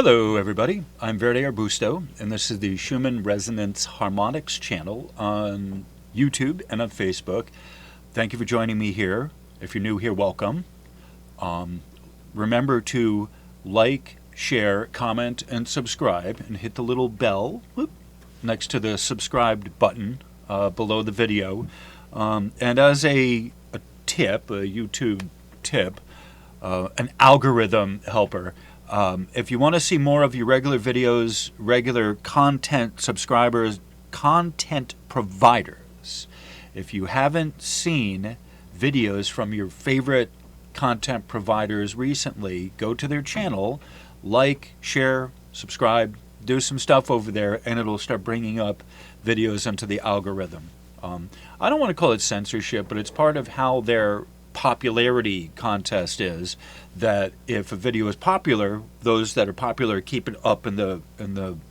Hello everybody, I'm Verde Arbusto, and this is the Schumann Resonance Harmonics channel on YouTube and on Facebook. Thank you for joining me here. If you're new here, welcome. Remember to like, share, comment, and subscribe, and hit the little bell next to the subscribed button below the video. And as a tip, a YouTube tip, an algorithm helper, if you want to see more of your regular videos, regular content subscribers, content providers, if you haven't seen videos from your favorite content providers recently, go to their channel, like, share, subscribe, do some stuff over there, and it'll start bringing up videos into the algorithm. I don't want to call it censorship, but it's part of how their popularity contest is, that if a video is popular, those that are popular keep it up in the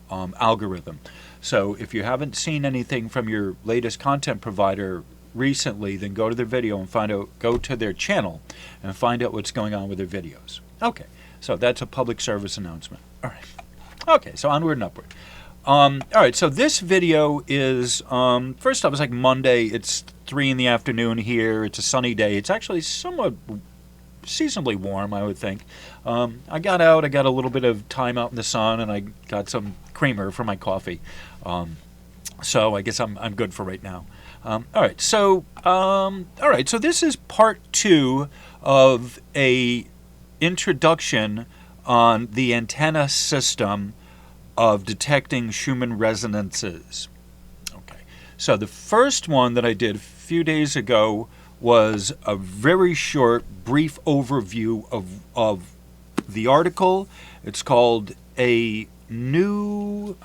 algorithm. So if you haven't seen anything from your latest content provider recently, then go to their video and go to their channel and find out what's going on with their videos. Okay, so that's a public service announcement. All right. Okay, so onward and upward. All right, so this video is, first off, it's like Monday. It's 3 in the afternoon here. It's a sunny day. It's actually somewhat seasonably warm, I would think. I got out. I got a little bit of time out in the sun, and I got some creamer for my coffee. So I guess I'm good for right now. All right, so this is part 2 of a introduction on the antenna system of detecting Schumann resonances. Okay, so the first one that I did a few days ago was a very short, brief overview of the article. It's called a new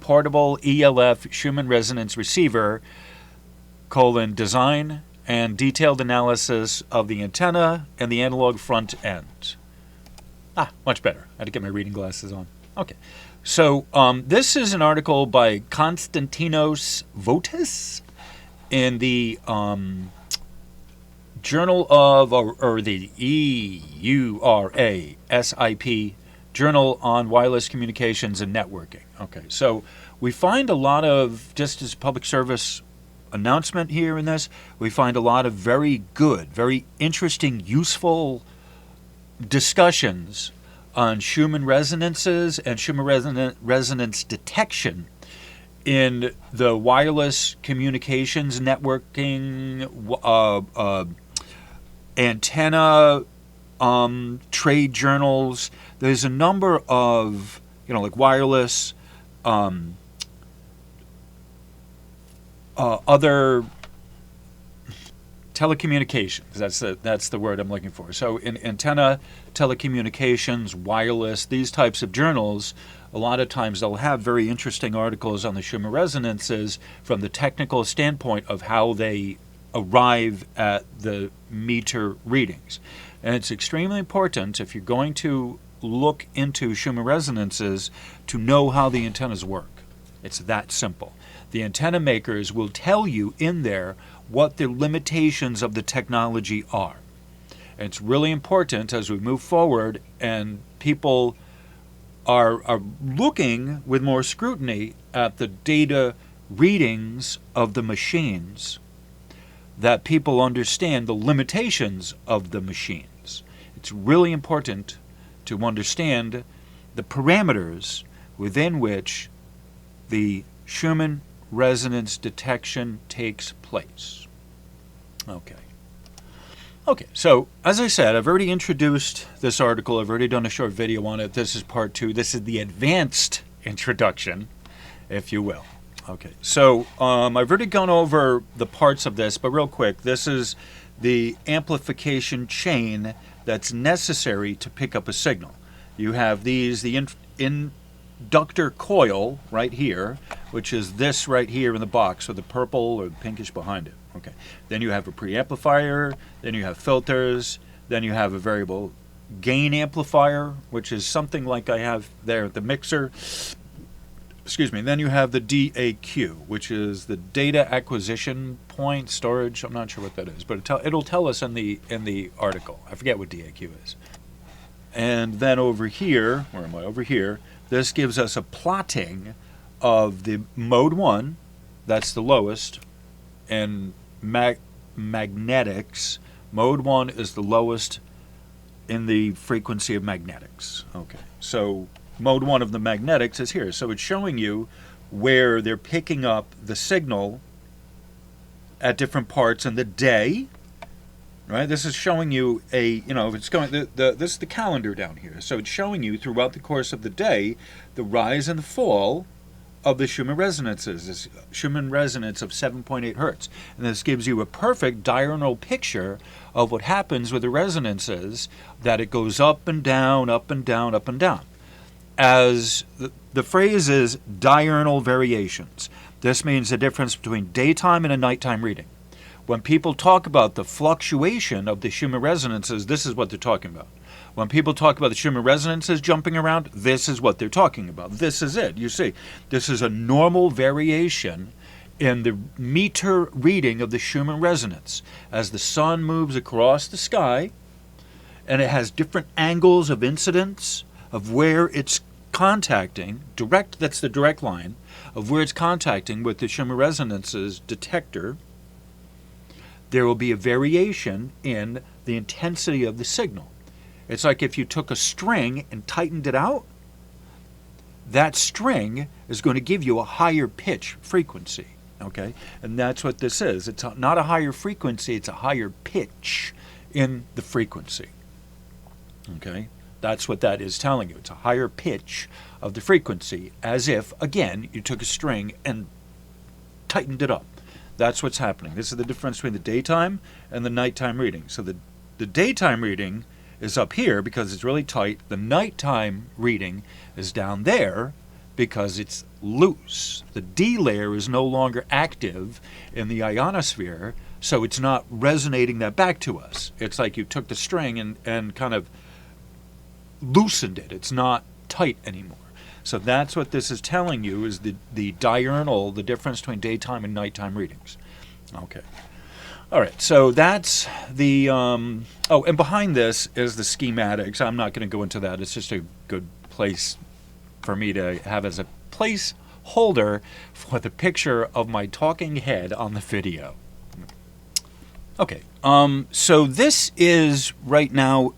portable ELF Schumann resonance receiver, design and detailed analysis of the antenna and the analog front end. Much better. I had to get my reading glasses on. Okay. So this is an article by Constantinos Votis in the Journal of, or the EURASIP, Journal on Wireless Communications and Networking. Okay. So we find a lot of, just as a public service announcement here in this, we find a lot of very good, very interesting, useful discussions on Schumann resonances and Schumann resonance detection in the wireless communications networking, antenna trade journals. There's a number of, like wireless, other telecommunications, that's the word I'm looking for. So in antenna, telecommunications, wireless, these types of journals, a lot of times they'll have very interesting articles on the Schumann resonances from the technical standpoint of how they arrive at the meter readings. And it's extremely important, if you're going to look into Schumann resonances, to know how the antennas work. It's that simple. The antenna makers will tell you in there what the limitations of the technology are. And it's really important as we move forward and people are looking with more scrutiny at the data readings of the machines, that people understand the limitations of the machines. It's really important to understand the parameters within which the Schumann resonance detection takes place. Okay, so as I said, I've already introduced this article. I've already done a short video on it. This is part 2. This is the advanced introduction, if you will. Okay, so I've already gone over the parts of this, but real quick, this is the amplification chain that's necessary to pick up a signal. You have the inductor coil right here, which is this right here in the box with the purple or the pinkish behind it. Okay. Then you have a preamplifier, then you have filters, then you have a variable gain amplifier, which is something like I have there at the mixer. Excuse me. Then you have the DAQ, which is the data acquisition point storage. I'm not sure what that is, but it'll tell us in the article. I forget what DAQ is. And then over here, where am I? Over here, this gives us a plotting of the mode 1, that's the lowest, and magnetics. Mode 1 is the lowest in the frequency of magnetics. Okay, so mode 1 of the magnetics is here. So it's showing you where they're picking up the signal at different parts in the day. Right, this is showing you it's going. This is the calendar down here, so it's showing you throughout the course of the day the rise and the fall of the Schumann resonances. This Schumann resonance of 7.8 hertz, and this gives you a perfect diurnal picture of what happens with the resonances. That it goes up and down, up and down, up and down. As the phrase is diurnal variations. This means the difference between daytime and a nighttime reading. When people talk about the fluctuation of the Schumann resonances, this is what they're talking about. When people talk about the Schumann resonances jumping around, this is what they're talking about. This is it. You see, this is a normal variation in the meter reading of the Schumann resonance. As the sun moves across the sky, and it has different angles of incidence of where it's contacting, that's the direct line, of where it's contacting with the Schumann resonances detector, there will be a variation in the intensity of the signal. It's like if you took a string and tightened it out, that string is going to give you a higher pitch frequency, okay? And that's what this is. It's not a higher frequency, it's a higher pitch in the frequency, okay? That's what that is telling you. It's a higher pitch of the frequency, as if, again, you took a string and tightened it up. That's what's happening. This is the difference between the daytime and the nighttime reading. So the daytime reading is up here because it's really tight. The nighttime reading is down there because it's loose. The D layer is no longer active in the ionosphere, so it's not resonating that back to us. It's like you took the string and kind of loosened it. It's not tight anymore. So that's what this is telling you, is the diurnal, the difference between daytime and nighttime readings. Okay. All right, so that's the, and behind this is the schematics. I'm not going to go into that. It's just a good place for me to have as a placeholder for the picture of my talking head on the video. Okay, so this is right now,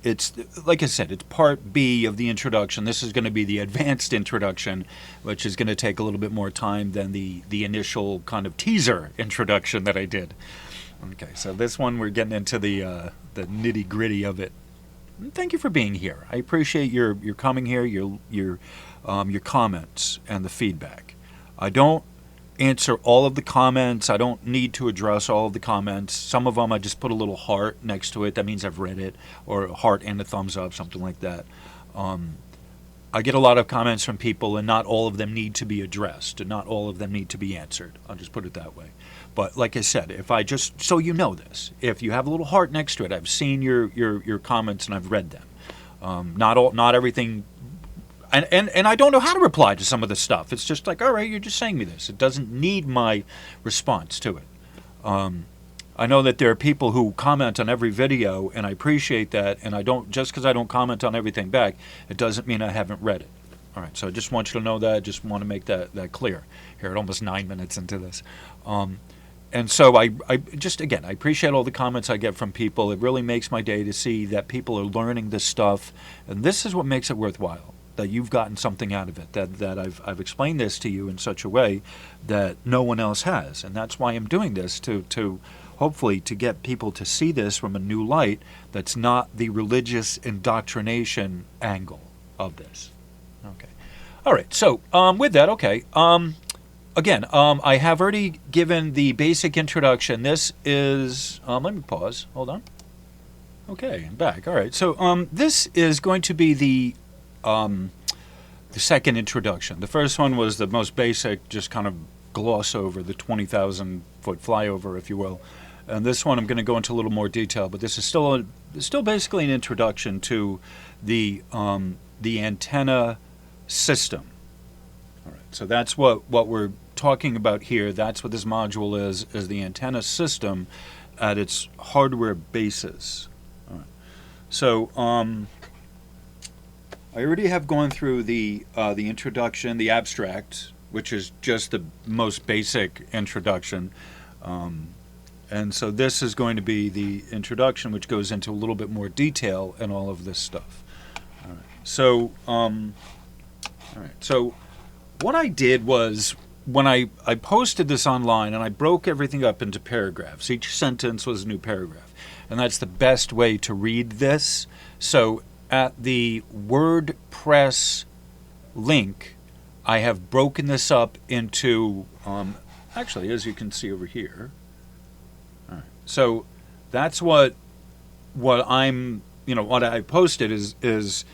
it's, like I said, it's part B of the introduction. This is going to be the advanced introduction, which is going to take a little bit more time than the initial kind of teaser introduction that I did. Okay, so this one we're getting into the nitty-gritty of it. Thank you for being here. I appreciate your coming here, your comments and the feedback. I don't answer all of the comments. I don't need to address all of the comments. Some of them I just put a little heart next to it. That means I've read it, or a heart and a thumbs up, something like that. I get a lot of comments from people, and not all of them need to be addressed, and not all of them need to be answered. I'll just put it that way. But like I said, if I just, so you know this, if you have a little heart next to it, I've seen your comments and I've read them. Not everything. And I don't know how to reply to some of this stuff. It's just like, all right, you're just saying me this. It doesn't need my response to it. I know that there are people who comment on every video, and I appreciate that. And I don't, just because I don't comment on everything back, it doesn't mean I haven't read it. All right, so I just want you to know that. I just want to make that clear here at almost 9 minutes into this. And so I just, again, I appreciate all the comments I get from people. It really makes my day to see that people are learning this stuff. And this is what makes it worthwhile, that you've gotten something out of it, that I've explained this to you in such a way that no one else has. And that's why I'm doing this, to hopefully to get people to see this from a new light that's not the religious indoctrination angle of this. Okay. All right, so with that, okay. Again, I have already given the basic introduction. This is, let me pause, hold on. Okay, I'm back. All right, so this is going to be the second introduction. The first one was the most basic, just kind of gloss over the 20,000 foot flyover, if you will. And this one I'm going to go into a little more detail, but this is still basically an introduction to the antenna system. All right, so that's what we're talking about here. That's what this module is the antenna system at its hardware basis. All right. So I already have gone through the introduction, the abstract, which is just the most basic introduction. And so this is going to be the introduction, which goes into a little bit more detail and all of this stuff. All right. So what I did was when I posted this online and I broke everything up into paragraphs. Each sentence was a new paragraph. And that's the best way to read this. So at the WordPress link, I have broken this up into, actually, as you can see over here. All right. So that's what I'm, what I posted is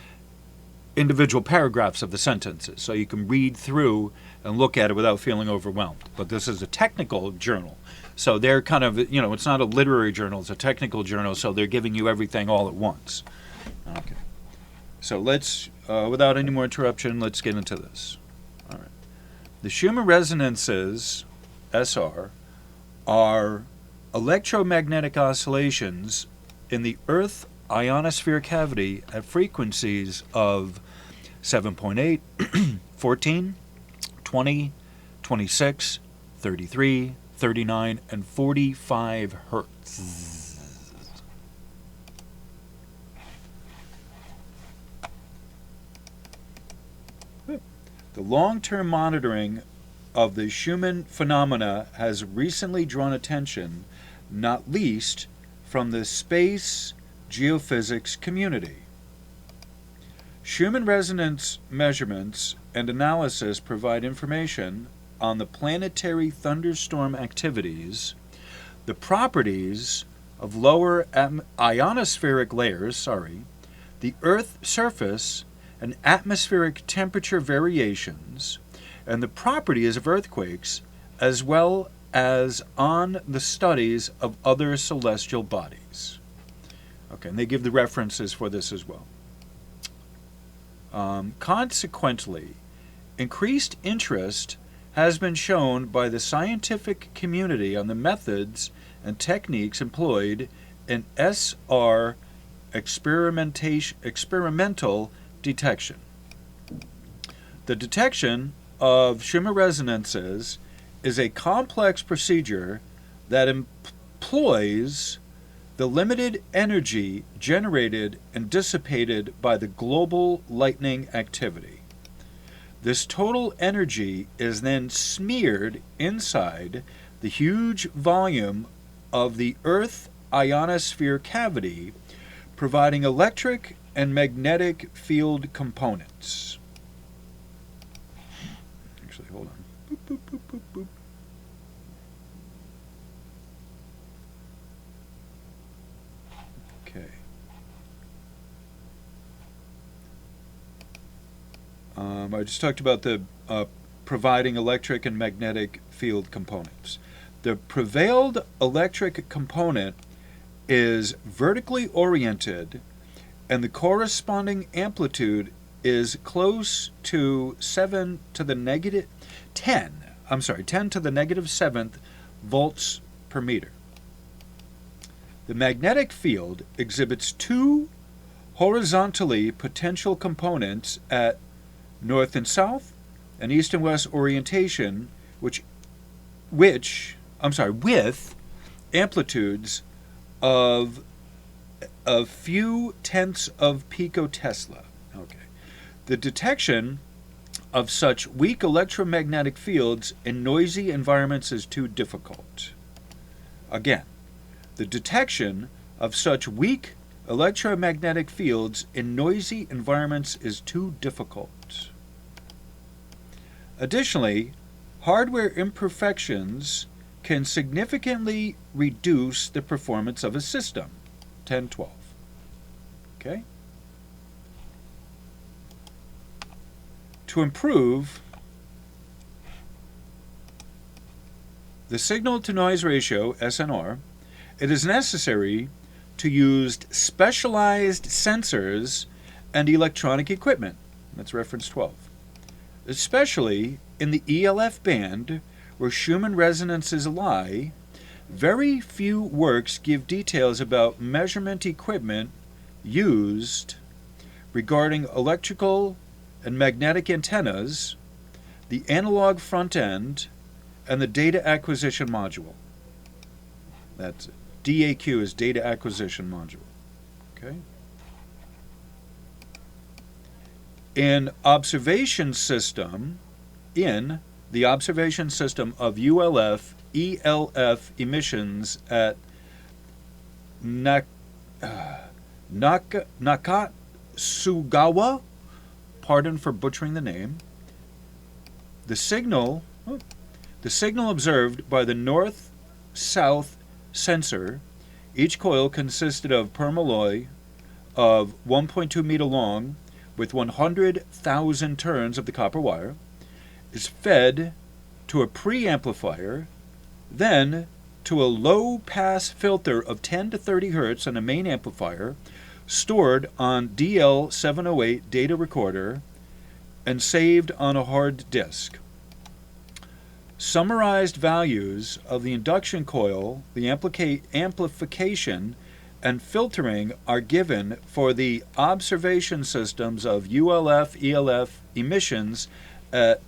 individual paragraphs of the sentences. So you can read through and look at it without feeling overwhelmed. But this is a technical journal. So they're kind of, it's not a literary journal, it's a technical journal, so they're giving you everything all at once. Okay. So let's, without any more interruption, let's get into this. All right. The Schumann resonances, SR, are electromagnetic oscillations in the Earth-ionosphere cavity at frequencies of 7.8, 14, 20, 26, 33, 39, and 45 hertz. The long-term monitoring of the Schumann phenomena has recently drawn attention, not least from the space-geophysics community. Schumann resonance measurements and analysis provide information on the planetary thunderstorm activities, the properties of lower ionospheric layers, the Earth's surface and atmospheric temperature variations, and the properties of earthquakes, as well as on the studies of other celestial bodies. Okay, and they give the references for this as well. Consequently, increased interest has been shown by the scientific community on the methods and techniques employed in SR experimental detection. The detection of Schumann resonances is a complex procedure that employs the limited energy generated and dissipated by the global lightning activity. This total energy is then smeared inside the huge volume of the Earth-ionosphere cavity, providing electric and magnetic field components. Actually, hold on. Boop, boop, boop, boop, boop. Okay. I just talked about the providing electric and magnetic field components. The prevalent electric component is vertically oriented, and the corresponding amplitude is close to 10 to the negative 7th volts per meter. The magnetic field exhibits two horizontally potential components at north and south and east and west orientation, with amplitudes of a few tenths of picotesla. Okay. The detection of such weak electromagnetic fields in noisy environments is too difficult. Again, the detection of such weak electromagnetic fields in noisy environments is too difficult. Additionally, hardware imperfections can significantly reduce the performance of a system. 10-12. Okay? To improve the signal-to-noise ratio, SNR, it is necessary to use specialized sensors and electronic equipment. That's reference 12. Especially in the ELF band, where Schumann resonances lie, very few works give details about measurement equipment used, regarding electrical and magnetic antennas, the analog front end, and the data acquisition module. That's it. DAQ is data acquisition module. Okay. In the observation system of ULF ELF emissions at Nakatsugawa, pardon for butchering the name, the signal observed by the north-south sensor, each coil consisted of permalloy of 1.2 meter long with 100,000 turns of the copper wire, is fed to a preamplifier, then to a low-pass filter of 10 to 30 hertz and a main amplifier, stored on DL708 data recorder, and saved on a hard disk. Summarized values of the induction coil, the amplification, and filtering are given for the observation systems of ULF ELF emissions at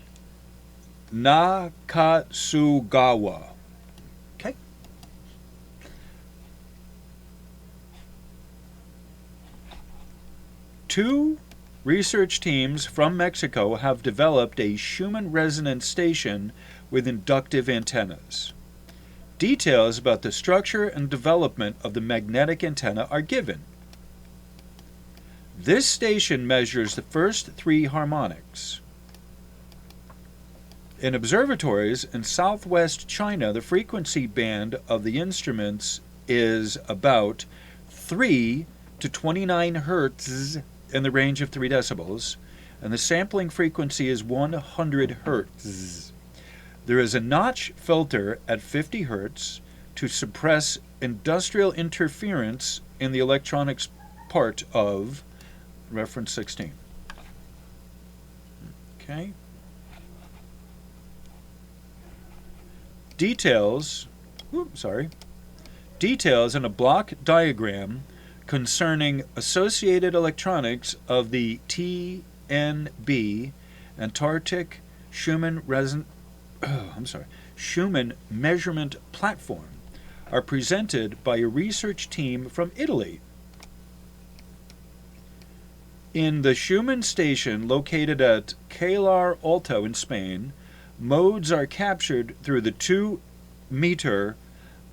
Nakatsugawa. Okay. Two research teams from Mexico have developed a Schumann resonance station with inductive antennas. Details about the structure and development of the magnetic antenna are given. This station measures the first three harmonics. In observatories in southwest China, the frequency band of the instruments is about 3 to 29 hertz in the range of 3 decibels, and the sampling frequency is 100 hertz. There is a notch filter at 50 hertz to suppress industrial interference in the electronics part of reference 16. Okay. Details in a block diagram concerning associated electronics of the TNB Antarctic Schumann Schumann measurement platform are presented by a research team from Italy. In the Schumann station located at Calar Alto in Spain, modes are captured through the 2-meter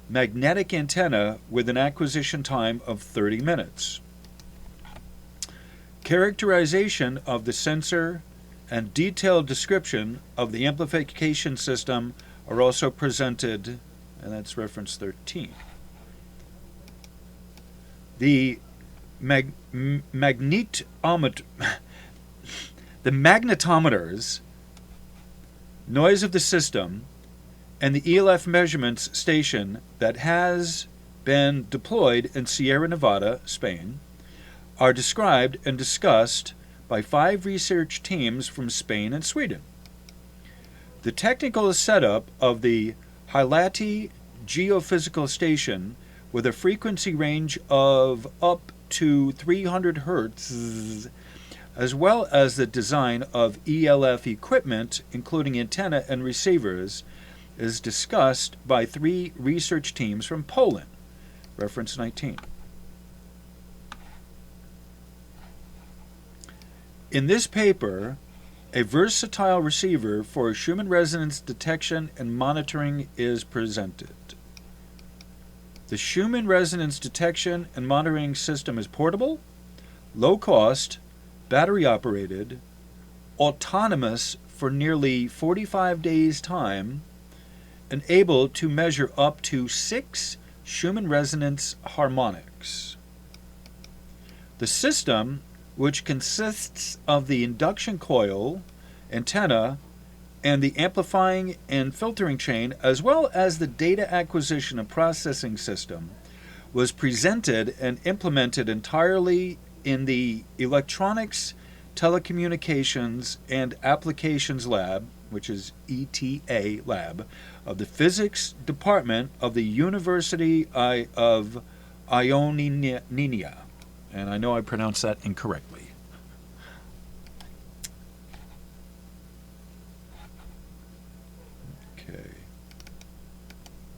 magnetic antenna with an acquisition time of 30 minutes. Characterization of the sensor and detailed description of the amplification system are also presented, and that's reference 13. The magnetometers, noise of the system, and the ELF measurements station that has been deployed in Sierra Nevada, Spain, are described and discussed by 5 research teams from Spain and Sweden. The technical setup of the Hilati geophysical station with a frequency range of up to 300 hertz, as well as the design of ELF equipment, including antenna and receivers, is discussed by 3 research teams from Poland. Reference 19. In this paper, a versatile receiver for Schumann resonance detection and monitoring is presented. The Schumann resonance detection and monitoring system is portable, low cost, battery operated, autonomous for nearly 45 days' time, and able to measure up to 6 Schumann resonance harmonics. The system, which consists of the induction coil, antenna, and the amplifying and filtering chain, as well as the data acquisition and processing system, was presented and implemented entirely in the Electronics, Telecommunications, and Applications Lab, which is ETA Lab, of the Physics Department of the University of Ioannina. And I know I pronounced that incorrectly.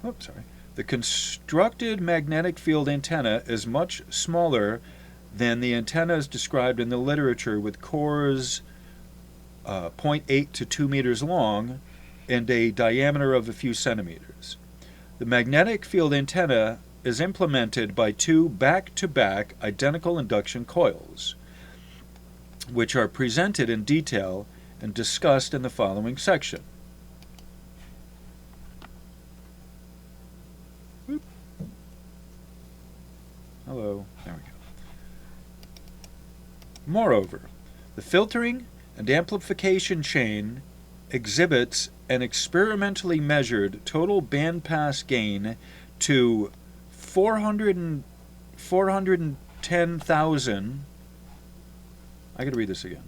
oops, sorry. The constructed magnetic field antenna is much smaller than the antennas described in the literature, with cores 0.8 to 2 meters long and a diameter of a few centimeters. The magnetic field antenna is implemented by two back-to-back identical induction coils, which are presented in detail and discussed in the following section. Whoop. Hello. There we go. Moreover, the filtering and amplification chain exhibits an experimentally measured total bandpass gain to 410,000. I gotta read this again.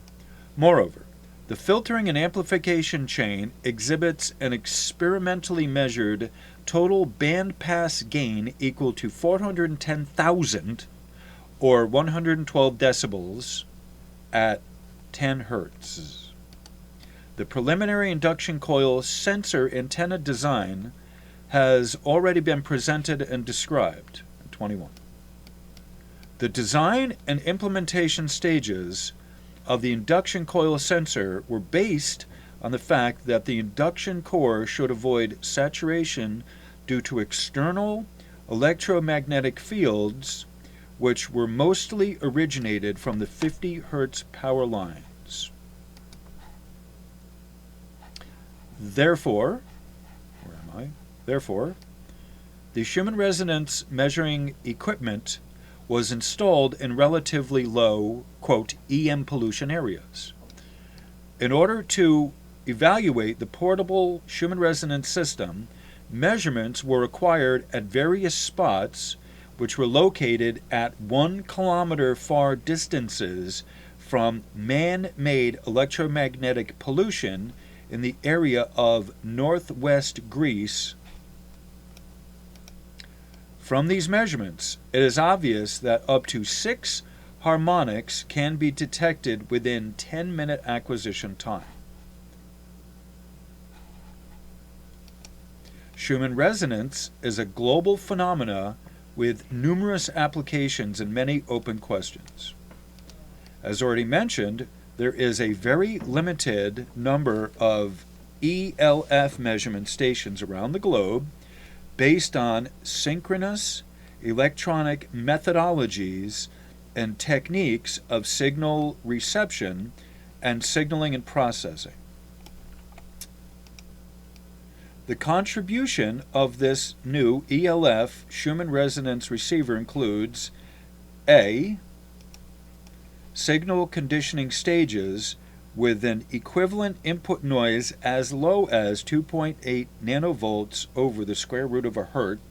Moreover, the filtering and amplification chain exhibits an experimentally measured total bandpass gain equal to 410,000 or 112 decibels at 10 hertz. The preliminary induction coil sensor antenna design has already been presented and described. 21. The design and implementation stages of the induction coil sensor were based on the fact that the induction core should avoid saturation due to external electromagnetic fields, which were mostly originated from the 50 hertz power lines. Therefore, the Schumann resonance measuring equipment was installed in relatively low, quote, EM pollution areas. In order to evaluate the portable Schumann resonance system, measurements were required at various spots which were located at 1 kilometer far distances from man-made electromagnetic pollution in the area of northwest Greece. From these measurements, it is obvious that up to 6 harmonics can be detected within 10-minute acquisition time. Schumann resonance is a global phenomena with numerous applications and many open questions. As already mentioned, there is a very limited number of ELF measurement stations around the globe based on synchronous electronic methodologies and techniques of signal reception and signaling and processing. The contribution of this new ELF Schumann resonance receiver includes A. Signal conditioning stages with an equivalent input noise as low as 2.8 nanovolts over the square root of a hertz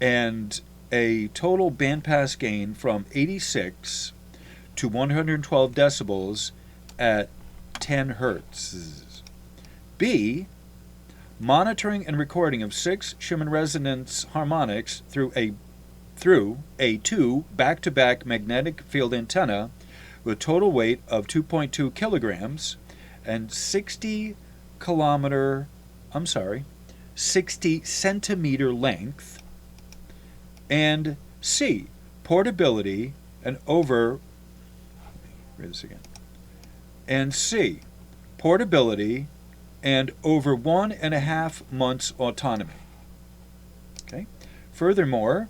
and a total bandpass gain from 86 to 112 decibels at 10 hertz. B. Monitoring and recording of 6 Schumann resonance harmonics through a 2 back-to-back magnetic field antenna with total weight of 2.2 kilograms and 60 centimeter length. And C. Portability and over 1.5 months autonomy. Okay. Furthermore,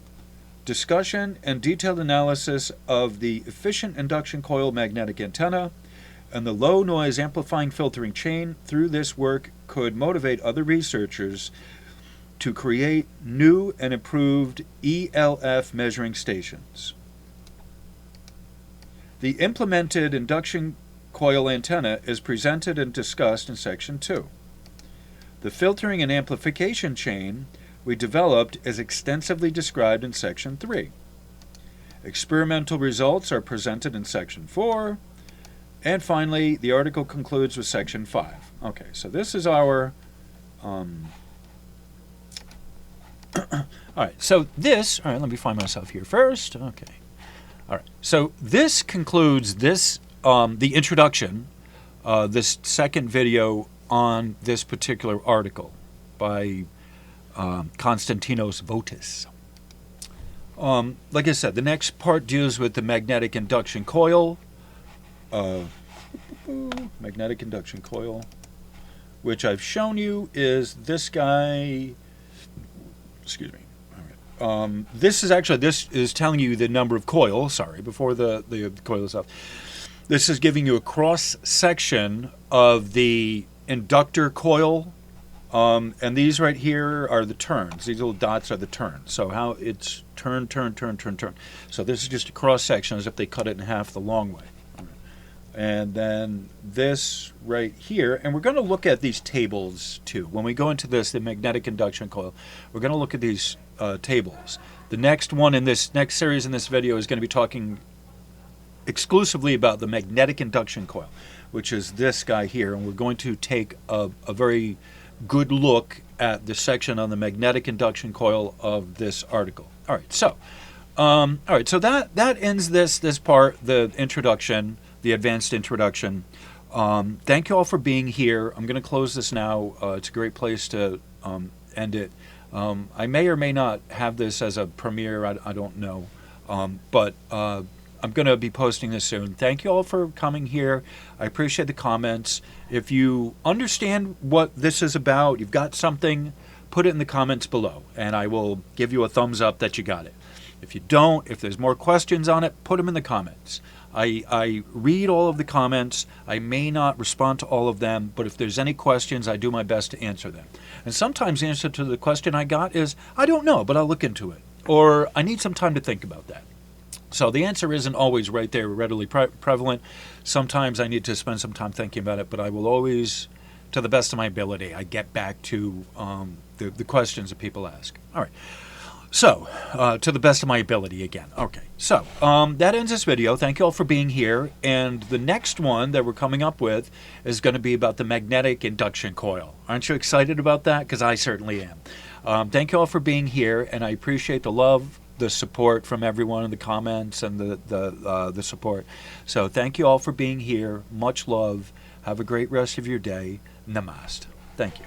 discussion and detailed analysis of the efficient induction coil magnetic antenna and the low noise amplifying filtering chain through this work could motivate other researchers to create new and improved ELF measuring stations. The implemented induction coil antenna is presented and discussed in Section 2. The filtering and amplification chain we developed is extensively described in Section 3. Experimental results are presented in Section 4. And finally, the article concludes with Section 5. Okay, so this is our... all right, so this... All right, let me find myself here first. Okay. All right, so this concludes this, the introduction, this second video on this particular article by Constantinos Votis. Like I said, the next part deals with the magnetic induction coil. Magnetic induction coil, which I've shown you is this guy. Excuse me. All right. This is telling you the number of coils. Sorry, before the coil is up. This is giving you a cross section of the inductor coil. And these right here are the turns. These little dots are the turns. So how it's turn. So this is just a cross section as if they cut it in half the long way. And then this right here, and we're going to look at these tables too. When we go into this, the magnetic induction coil, we're going to look at these tables. The next one in this next series in this video is going to be talking exclusively about the magnetic induction coil, which is this guy here. And we're going to take a very good look at the section on the magnetic induction coil of this article. All right, so that ends this part, the introduction, the advanced introduction. Thank you all for being here. I'm going to close this now. It's a great place to end it. I may or may not have this as a premiere. I don't know, but I'm going to be posting this soon. Thank you all for coming here. I appreciate the comments. If you understand what this is about, you've got something, put it in the comments below, and I will give you a thumbs up that you got it. If you don't, if there's more questions on it, put them in the comments. I read all of the comments. I may not respond to all of them, but if there's any questions, I do my best to answer them. And sometimes the answer to the question I got is, I don't know, but I'll look into it. Or I need some time to think about that. So the answer isn't always right there, readily prevalent. Sometimes I need to spend some time thinking about it, but I will always, to the best of my ability, I get back to the questions that people ask. All right. So, to the best of my ability again. Okay. So, that ends this video. Thank you all for being here. And the next one that we're coming up with is going to be about the magnetic induction coil. Aren't you excited about that? Because I certainly am. Thank you all for being here, and I appreciate the love, the support from everyone in the comments and the support. So thank you all for being here. Much love. Have a great rest of your day. Namaste. Thank you.